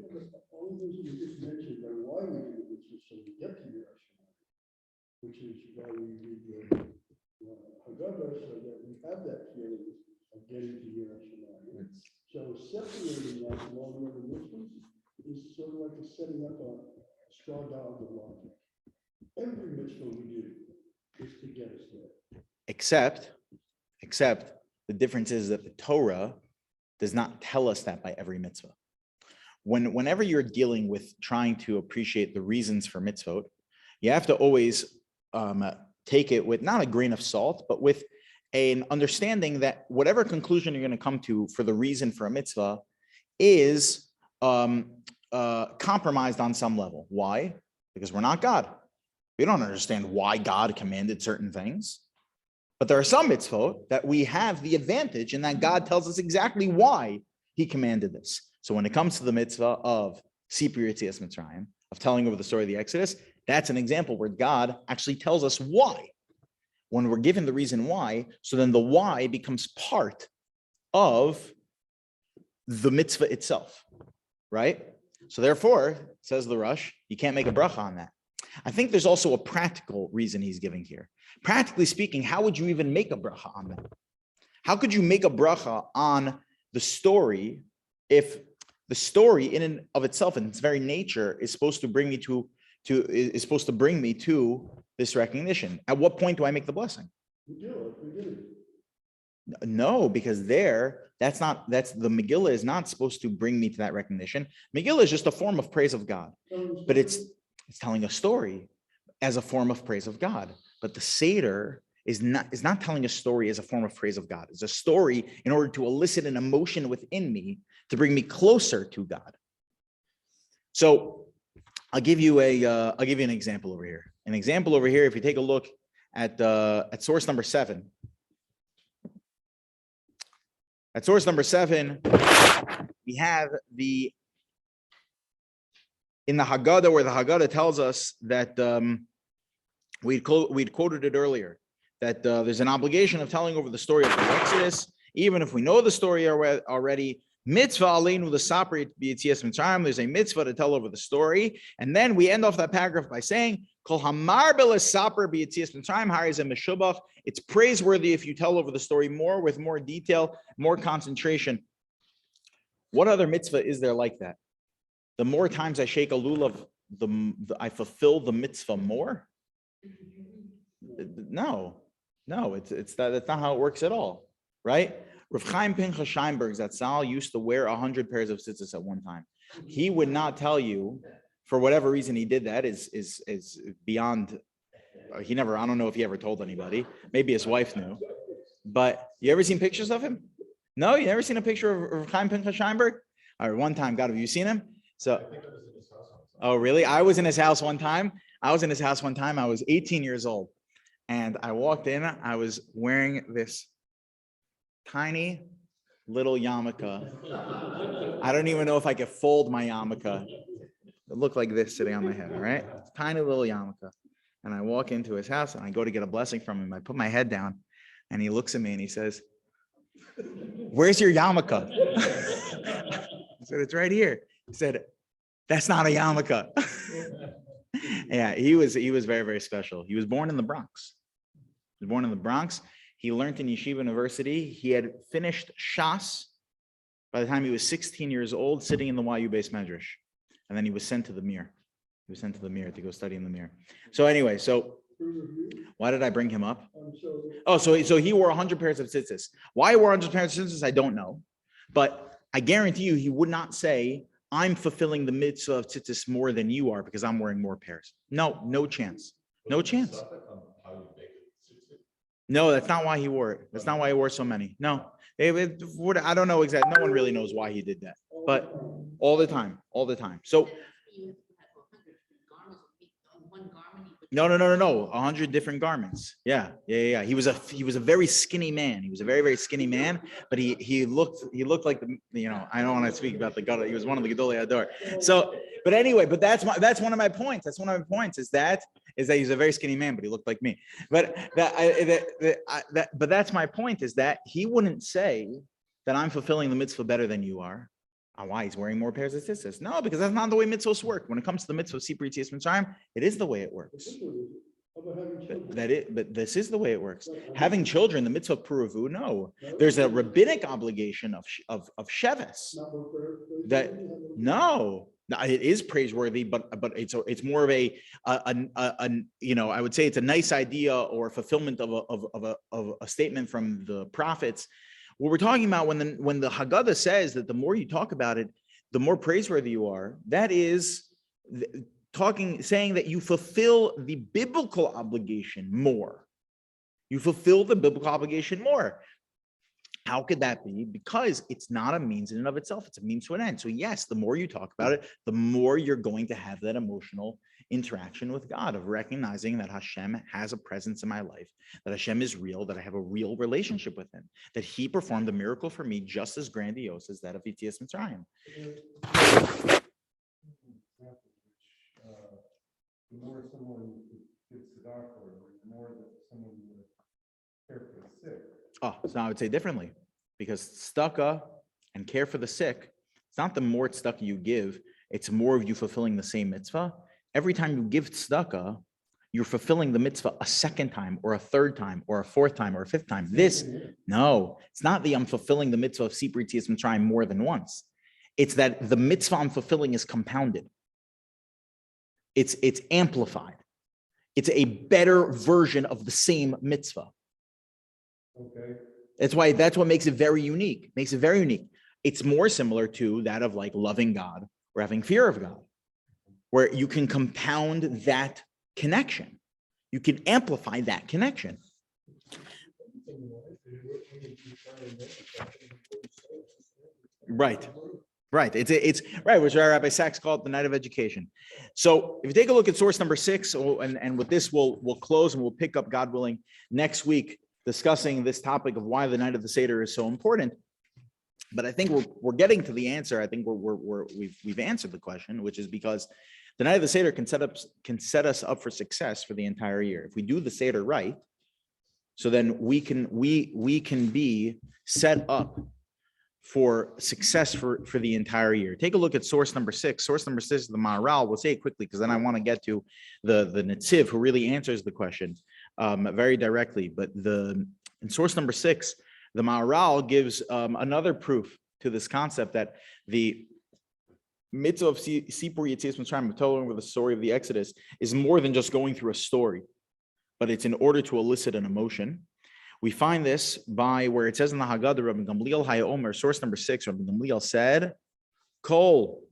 All those you just mentioned are why we do this, is so we get to your which is why we read the Haggadah, so that we have that feeling of getting to your So separating that from all the other mitzvahs is sort of like setting up a straw dog of logic. Every mitzvah we do is to get us there. Except the difference is that the Torah does not tell us that by every mitzvah. Whenever you're dealing with trying to appreciate the reasons for mitzvot, you have to always take it with not a grain of salt, but with an understanding that whatever conclusion you're going to come to for the reason for a mitzvah is compromised on some level. Why? Because we're not God. We don't understand why God commanded certain things. But there are some mitzvot that we have the advantage in that God tells us exactly why he commanded this. So when it comes to the mitzvah of Sipur Yitzias Mitzrayim, of telling over the story of the Exodus, that's an example where God actually tells us why. When we're given the reason why, so then the why becomes part of the mitzvah itself, right? So therefore, says the Rush, you can't make a bracha on that. I think there's also a practical reason he's giving here. Practically speaking, how would you even make a bracha on that? How could you make a bracha on the story if the story in and of itself, in its very nature, is supposed to bring me to this recognition? At what point do I make the blessing? We do it. No, because the Megillah is not supposed to bring me to that recognition. Megillah is just a form of praise of God, but it's telling a story as a form of praise of God. But the Seder is not telling a story as a form of praise of God. It's a story in order to elicit an emotion within me to bring me closer to God. So I'll give you an example over here. An example over here, if you take a look at source number 7. At source number 7, we have in the Haggadah, where the Haggadah tells us that we'd quoted it earlier, that there's an obligation of telling over the story of the Exodus, even if we know the story already. Mitzvah aleinu l'sapri b'yetzias Mitzrayim. There's a mitzvah to tell over the story, and then we end off that paragraph by saying, "Kol hamar b'lesaper b'yetzias Mitzrayim harizem meshubach." It's praiseworthy if you tell over the story more, with more detail, more concentration. What other mitzvah is there like that? The more times I shake a lulav, I fulfill the mitzvah more. No, that's not how it works at all, right? Rav Chaim Pinchas Scheinberg Zatzal used to wear 100 pairs of tzitzis at one time. He would not tell you, for whatever reason he did that is beyond. I don't know if he ever told anybody. Maybe his wife knew. But you ever seen pictures of him? No, you never seen a picture of Rav Chaim Pinchas Scheinberg? All right, one time, God, have you seen him? So, oh really? I was in his house one time. I was 18 years old, and I walked in. I was wearing this tiny little yarmulke. I don't even know if I could fold my yarmulke. It looked like this sitting on my head, all right? Tiny little yarmulke. And I walk into his house and I go to get a blessing from him. I put my head down and he looks at me and he says, "Where's your yarmulke?" I said, "It's right here." He said, "That's not a yarmulke." Yeah, he was very, very special. He was born in the Bronx. He learned in Yeshiva University. He had finished Shas by the time he was 16 years old, sitting in the YU base medrash. And then he was sent to the Mir. To go study in the Mir. So anyway, why did I bring him up? Oh, so he wore 100 pairs of tzitzis. Why he wore 100 pairs of tzitzis, I don't know. But I guarantee you, he would not say, "I'm fulfilling the mitzvah of tzitzis more than you are because I'm wearing more pairs." No chance. No chance. No, that's not why he wore it. That's not why he wore so many. No, I don't know exactly. No one really knows why he did that, but all the time. So no. 100 different garments. Yeah. He was a very skinny man. He was a very, very skinny man, but he looked like I don't want to speak about the Gadol. He was one of the Gedolei Hador. So, but anyway, that's one of my points. Is that he's a very skinny man, but he looked like me. But but that's my point, is that he wouldn't say that I'm fulfilling the mitzvah better than you are. Why? He's wearing more pairs of tzitzis. No, because that's not the way mitzvahs work. When it comes to the mitzvah of Sipur Yetzias Mitzrayim, it is the way it works. But this is the way it works. Having children, the mitzvah of Puravu, no. There's a rabbinic obligation of sheves. It is praiseworthy, but it's more of a I would say it's a nice idea or fulfillment of a statement from the prophets. What we're talking about when the Haggadah says that the more you talk about it, the more praiseworthy you are, that is saying that you fulfill the biblical obligation more. You fulfill the biblical obligation more. How could that be? Because it's not a means in and of itself. It's a means to an end. So yes, the more you talk about it, the more you're going to have that emotional interaction with God, of recognizing that Hashem has a presence in my life, that Hashem is real, that I have a real relationship with him, that he performed a miracle for me just as grandiose as that of Yetzias Mitzrayim. The more someone gets the doctor, the more that someone would care for the sick. Oh, so I would say differently, because tzedakah and care for the sick, it's not the more tzedakah you give, it's more of you fulfilling the same mitzvah. Every time you give tzedakah, you're fulfilling the mitzvah a second time or a third time or a fourth time or a fifth time. It's not the I'm fulfilling the mitzvah of Sipur Yetzias Mitzrayim more than once. It's that the mitzvah I'm fulfilling is compounded. It's amplified. It's a better version of the same mitzvah. Okay. That's what makes it very unique. It's more similar to that of like loving God or having fear of God, where you can compound that connection. You can amplify that connection. Right. It's right, which our Rabbi Sachs called the night of education. So if you take a look at source number 6, and with this we'll close, and we'll pick up, God willing, next week, discussing this topic of why the night of the Seder is so important. But I think we're getting to the answer. I think we've answered the question, which is because the night of the Seder can set us up for success for the entire year. If we do the Seder right, so then we can be set up for success for the entire year. Take a look at source number 6. Source number 6 is the Maharal. We'll say it quickly because then I want to get to the Netziv, who really answers the question very directly. But in source number 6, the Maharal gives another proof to this concept that the Mitzvah of Sipur Yetzias Mitzrayim, telling over the story of the Exodus, is more than just going through a story, but it's in order to elicit an emotion. We find this by where it says in the Haggadah, Rabbi Gamliel Hayomer, source number 6, Rabbi Gamliel said, Kol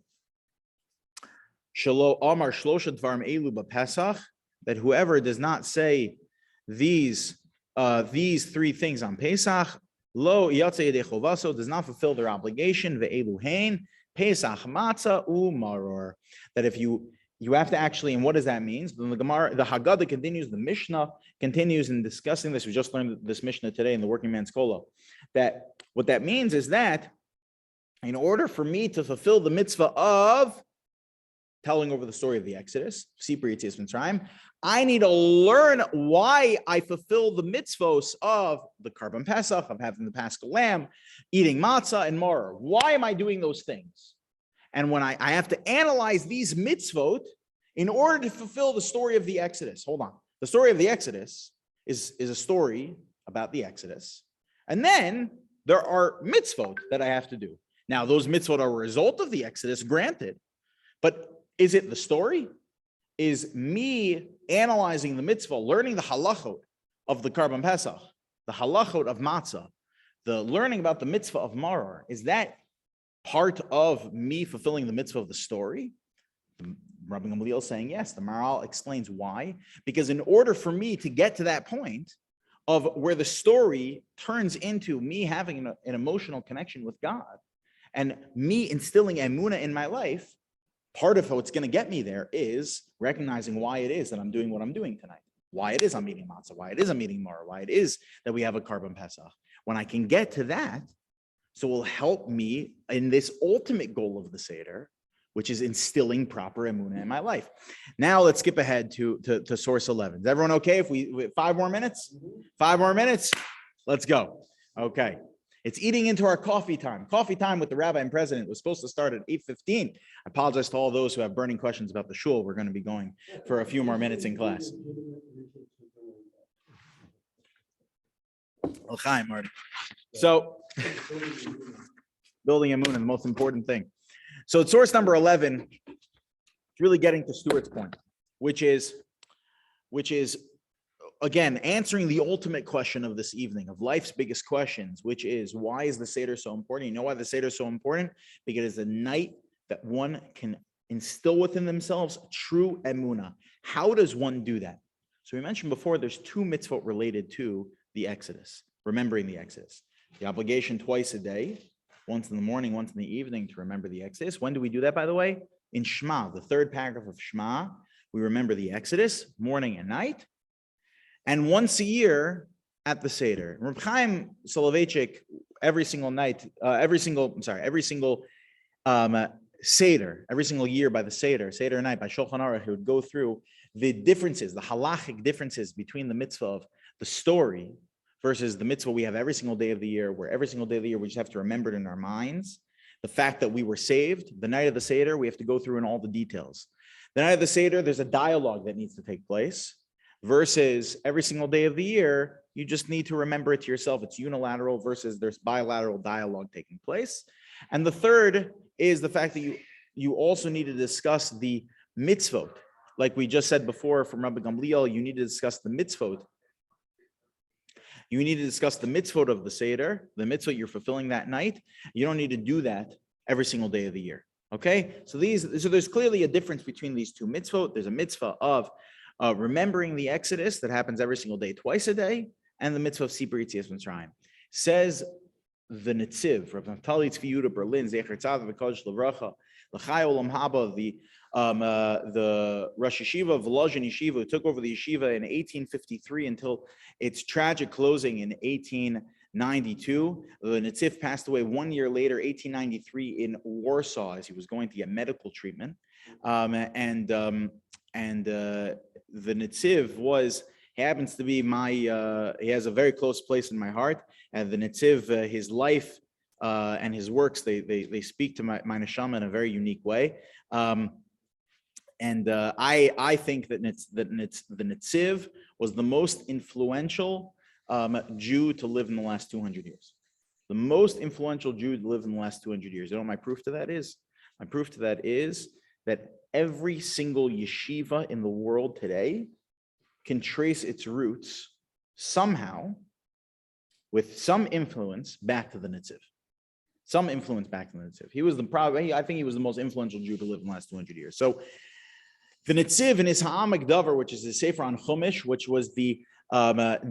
Shalo Amar Shlosha Dvarim Elu B'Pesach, that whoever does not say these 3 things on Pesach, Lo Yatze Yedei Chovaso, does not fulfill their obligation, Ve'elu Hein, Pesach Matzah Umaror, that if you have to actually, and what does that mean? The Gemara, the Haggadah continues, the Mishnah continues in discussing this. We just learned this Mishnah today in the Working Man's Kola. That what that means is that in order for me to fulfill the mitzvah of telling over the story of the Exodus, Sipur Yetzias Mitzrayim, I need to learn why I fulfill the mitzvos of the Karban Pesach, of having the Paschal Lamb, eating matzah and maror. Why am I doing those things? And when I have to analyze these mitzvot in order to fulfill the story of the Exodus. Hold on. The story of the Exodus is a story about the Exodus. And then there are mitzvot that I have to do. Now, those mitzvot are a result of the Exodus, granted. But is it the story? Is me analyzing the mitzvah, learning the halachot of the Karban Pesach, the halachot of matzah, the learning about the mitzvah of maror, is that part of me fulfilling the mitzvah of the story? Rabbi Gamliel is saying yes. The Maharal explains why. Because in order for me to get to that point of where the story turns into me having an emotional connection with God and me instilling emunah in my life, part of what's going to get me there is recognizing why it is that I'm doing what I'm doing tonight. Why it is I'm eating matzah, why it is I'm eating maror, why it is that we have a Karban Pesach. When I can get to that, so it will help me in this ultimate goal of the Seder, which is instilling proper emunah in my life. Now let's skip ahead to source 11. Is everyone okay if we 5 more minutes? 5 more minutes? Let's go. Okay. It's eating into our coffee time. Coffee time with the rabbi and president was supposed to start at 8:15. I apologize to all those who have burning questions about the shul. We're going to be going for a few more minutes in class. L'chaim, Marty. So, building emunah, the most important thing. So, it's source number 11. It's really getting to Stuart's point, which is again answering the ultimate question of this evening, of life's biggest questions, which is, why is the Seder so important? You know why the Seder is so important? Because it's a night that one can instill within themselves true emunah. How does one do that? So we mentioned before, there's 2 mitzvot related to the Exodus, remembering the Exodus. The obligation twice a day, once in the morning, once in the evening, to remember the Exodus. When do we do that, by the way? In Shema, the 3rd paragraph of Shema, we remember the Exodus, morning and night. And once a year at the Seder. Reb Chaim Soloveitchik, every single Seder, every single year by the Seder night, by Shulchan Aruch, he would go through the differences, the halachic differences between the mitzvah of the story versus the mitzvah we have every single day of the year, where every single day of the year we just have to remember it in our minds. The fact that we were saved, the night of the Seder, we have to go through in all the details. The night of the Seder, there's a dialogue that needs to take place, versus every single day of the year, you just need to remember it to yourself. It's unilateral versus there's bilateral dialogue taking place. And the third is the fact that you also need to discuss the mitzvot. Like we just said before from Rabbi Gamliel, you need to discuss the mitzvot. You need to discuss the mitzvot of the Seder, the mitzvot you're fulfilling that night. You don't need to do that every single day of the year. Okay? So there's clearly a difference between these 2 mitzvot. There's a mitzvah of remembering the Exodus that happens every single day, twice a day, and the mitzvah of Sipur Yetzias Mitzrayim. Says the Netziv, Rav Naftali Tzvi Yehuda Berlin, Zecher Tzaddik V'Kodesh L'Vracha, L'Chai Olam Haba, the Rosh Yeshiva of Volozhin Yeshiva, who took over the yeshiva in 1853 until its tragic closing in 18 1892. The Netziv passed away 1 year later, 1893, in Warsaw, as he was going to get medical treatment. The Netziv happens to be he has a very close place in my heart. And the Netziv, his life and his works, they speak to my neshama in a very unique way. I think that the Netziv was the most influential Jew to live in the last 200 years. The most influential Jew to live in the last 200 years. You know what my proof to that is? My proof to that is that every single yeshiva in the world today can trace its roots somehow with some influence back to the Netziv. Some influence back to the Netziv. I think he was the most influential Jew to live in the last 200 years. So the Netziv in his Ha'amak Davar, which is his sefer on Chumash, which was the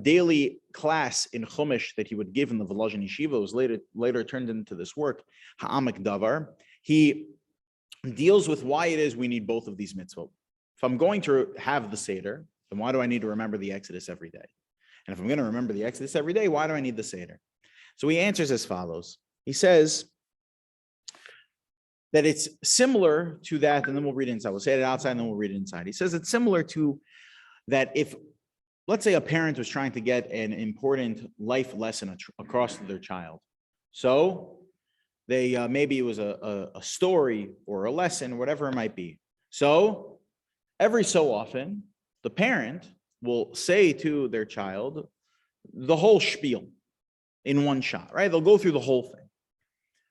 daily class in Chumash that he would give in the Volozhin Yeshiva, was later turned into this work, Ha'amak Davar. He deals with why it is we need both of these mitzvot. If I'm going to have the Seder, then why do I need to remember the Exodus every day? And if I'm going to remember the Exodus every day, why do I need the Seder? So he answers as follows. He says that it's similar to that, and then we'll read it inside. We'll say it outside, and then we'll read it inside. He says it's similar to that if, let's say, a parent was trying to get an important life lesson across to their child. So they maybe it was a story or a lesson, whatever it might be. So every so often, the parent will say to their child the whole spiel in one shot, right? They'll go through the whole thing.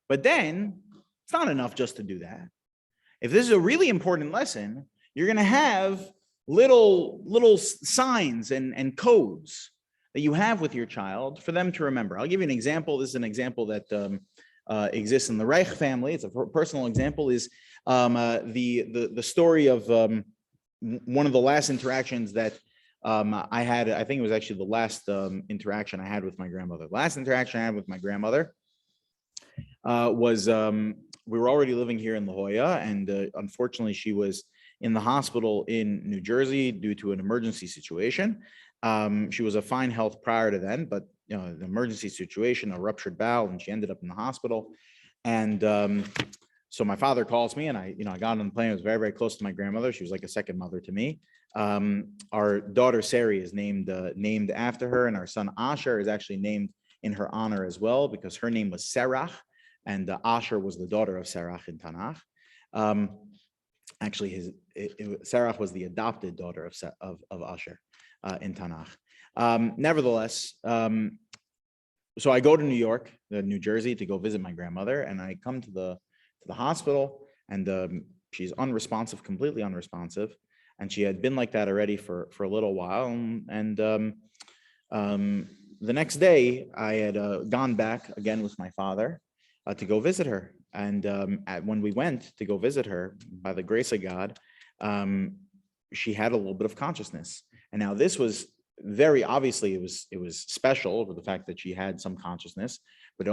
But then it's not enough just to do that. If this is a really important lesson, you're going to have little signs and codes that you have with your child for them to remember. I'll give you an example. This is an example that exists in the Reich family. It's a personal example. Is the story of one of the last interactions that I had. I think it was actually the last interaction I had with my grandmother. The last interaction I had with my grandmother was we were already living here in La Jolla, and unfortunately she was in the hospital in New Jersey due to an emergency situation. She was of fine health prior to then, but the emergency situation, a ruptured bowel, and she ended up in the hospital. And so my father calls me, and I got on the plane. I was very, very close to my grandmother. She was like a second mother to me. Our daughter Sari is named after her, and our son Asher is actually named in her honor as well, because her name was Serach, and Asher was the daughter of Serach in Tanakh. Actually, Serach was the adopted daughter of Asher in Tanakh. Nevertheless, so I go to New Jersey, to go visit my grandmother, and I come to the hospital, and she's unresponsive, completely unresponsive, and she had been like that already for a little while. And the next day, I had gone back again with my father to go visit her. And when we went to go visit her, by the grace of God, she had a little bit of consciousness. And now this was very obviously, it was special over the fact that she had some consciousness, but it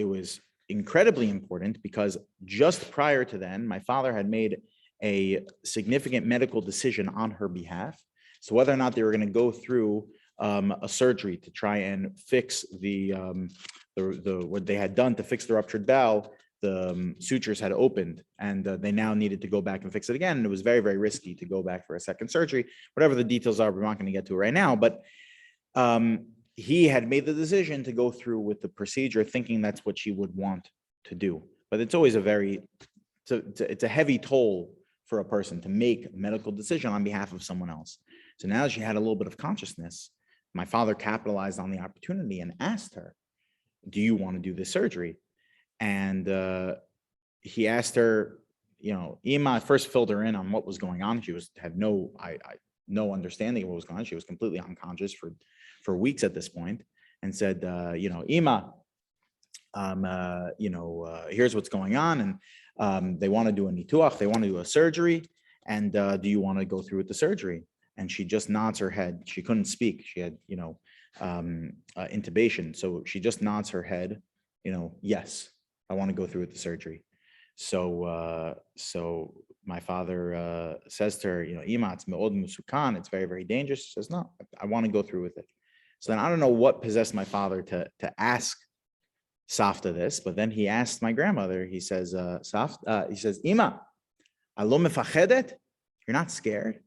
was incredibly important, because just prior to then, my father had made a significant medical decision on her behalf. So whether or not they were going to go through a surgery to try and fix what they had done to fix the ruptured bowel, the sutures had opened, and they now needed to go back and fix it again. And it was very, very risky to go back for a second surgery. Whatever the details are, we're not going to get to it right now. But he had made the decision to go through with the procedure, thinking that's what she would want to do. But it's always it's a heavy toll for a person to make a medical decision on behalf of someone else. So now she had a little bit of consciousness. My father capitalized on the opportunity and asked her, "Do you want to do this surgery?" And he asked her, Ima first filled her in on what was going on. She had no understanding of what was going on. She was completely unconscious for weeks at this point, and said, Ima, here's what's going on, and they want to do a nituach, they want to do a surgery, and do you want to go through with the surgery? And she just nods her head. She couldn't speak. She had, intubation. So she just nods her head, yes, I want to go through with the surgery. So my father says to her, Ima, it's me'od musukan, it's very, very dangerous. She says, no, I want to go through with it. So then I don't know what possessed my father to ask Safta this, but then he asked my grandmother, he says, he says, Ima, alo mefachedet? You're not scared?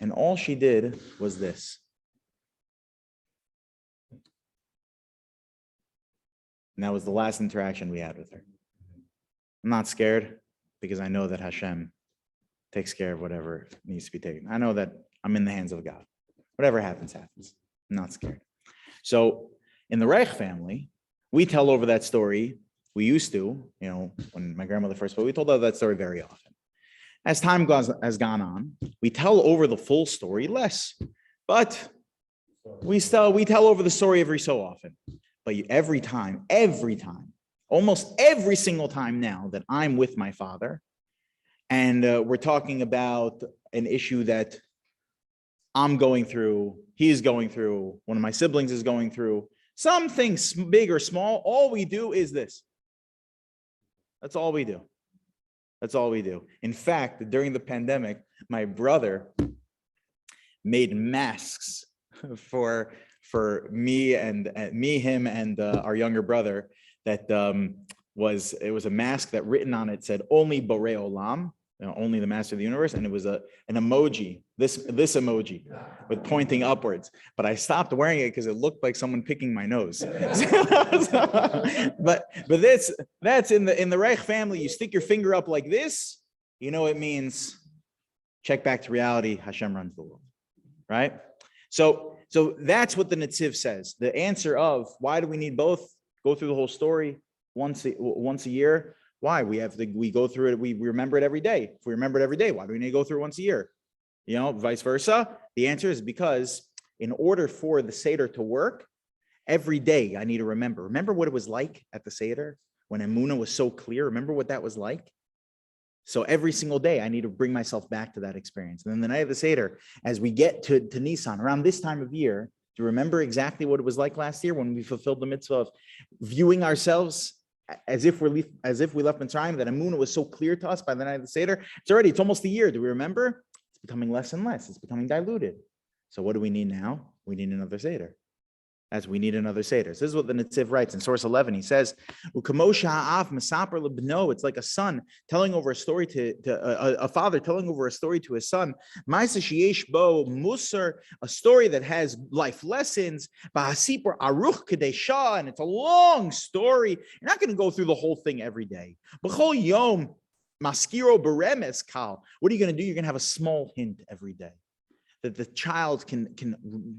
And all she did was this. And that was the last interaction we had with her. I'm not scared because I know that Hashem takes care of whatever needs to be taken. I know that I'm in the hands of God. Whatever happens, happens. I'm not scared. So in the Reich family, we tell over that story. We used to, when my grandmother first spoke, we told over that story very often. As time has gone on, we tell over the full story less, but we tell over the story every so often. But every time, almost every single time now that I'm with my father, and we're talking about an issue that I'm going through, he's going through, one of my siblings is going through, something big or small, all we do is this. That's all we do. That's all we do. In fact, during the pandemic, my brother made masks for me and him and our younger brother. That was a mask that written on it said only Borei Olam, only the master of the universe, and it was an emoji, this emoji with pointing upwards. But I stopped wearing it because it looked like someone picking my nose. but that's in the Reich family. You stick your finger up like this, it means check back to reality. Hashem runs the world, right? So that's what the Netziv says. The answer of why do we need both? Go through the whole story once a year. Why? We go through it, we remember it every day. If we remember it every day, why do we need to go through it once a year? Vice versa. The answer is because in order for the Seder to work, every day I need to remember. Remember what it was like at the Seder when Emunah was so clear? Remember what that was like? So every single day I need to bring myself back to that experience. And then the night of the Seder, as we get to Nisan, around this time of year, to remember exactly what it was like last year when we fulfilled the mitzvah of viewing ourselves as if we left Mitzrayim, that Emunah was so clear to us by the night of the Seder. It's almost a year. Do we remember? It's becoming less and less. It's becoming diluted. So what do we need now? We need another Seder. We need another Seder. So this is what the Netziv writes in source 11. He says, it's like a son telling over a story to a father telling over a story to his son. A story that has life lessons. And it's a long story. You're not going to go through the whole thing every day. What are you going to do? You're going to have a small hint every day that the child can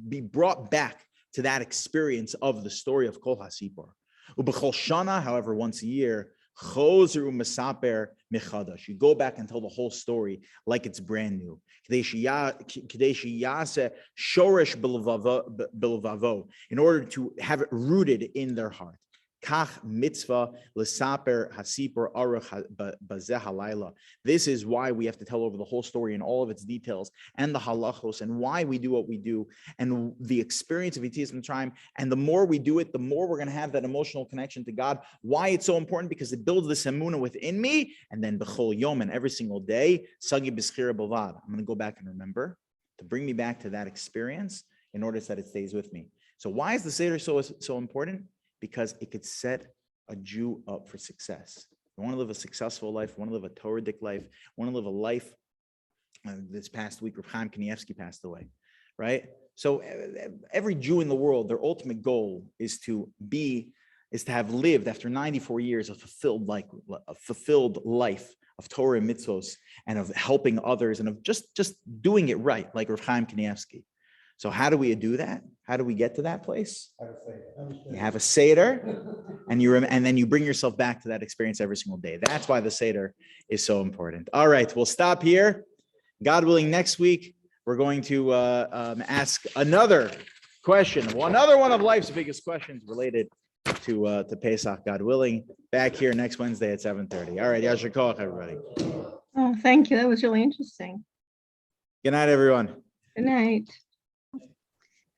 be brought back to that experience of the story of Kol HaSipor. Ubechol Shana, however, once a year, Chozeru Mesaper Mechadash. You go back and tell the whole story like it's brand new. Kadei Sheyase Shoresh Bilvavo, in order to have it rooted in their heart. Kach mitzvah lesaper hasipor aruch bazeh halayla. This is why we have to tell over the whole story in all of its details and the halachos and why we do what we do and the experience of Yetzias Mitzrayim. And the more we do it, the more we're going to have that emotional connection to God. Why it's so important? Because it builds this emunah within me. And then b'chol yom, and every single day, sagi b'schira b'vad. I'm going to go back and remember to bring me back to that experience in order that it stays with me. So why is the Seder so important? Because it could set a Jew up for success. You want to live a successful life, you want to live a Torah-dic life, you want to live a life. This past week, Chaim Kanievsky passed away, right? So every Jew in the world, their ultimate goal is to have lived after 94 years a fulfilled life of Torah and mitzvos and of helping others and of just doing it right, like Chaim Kanievsky. So how do we do that? How do we get to that place? You have a Seder, and then you bring yourself back to that experience every single day. That's why the Seder is so important. All right, we'll stop here. God willing, next week, we're going to ask another question, another one of life's biggest questions related to Pesach, God willing. Back here next Wednesday at 7:30. All right, Yasher Koach, everybody. Oh, thank you. That was really interesting. Good night, everyone. Good night.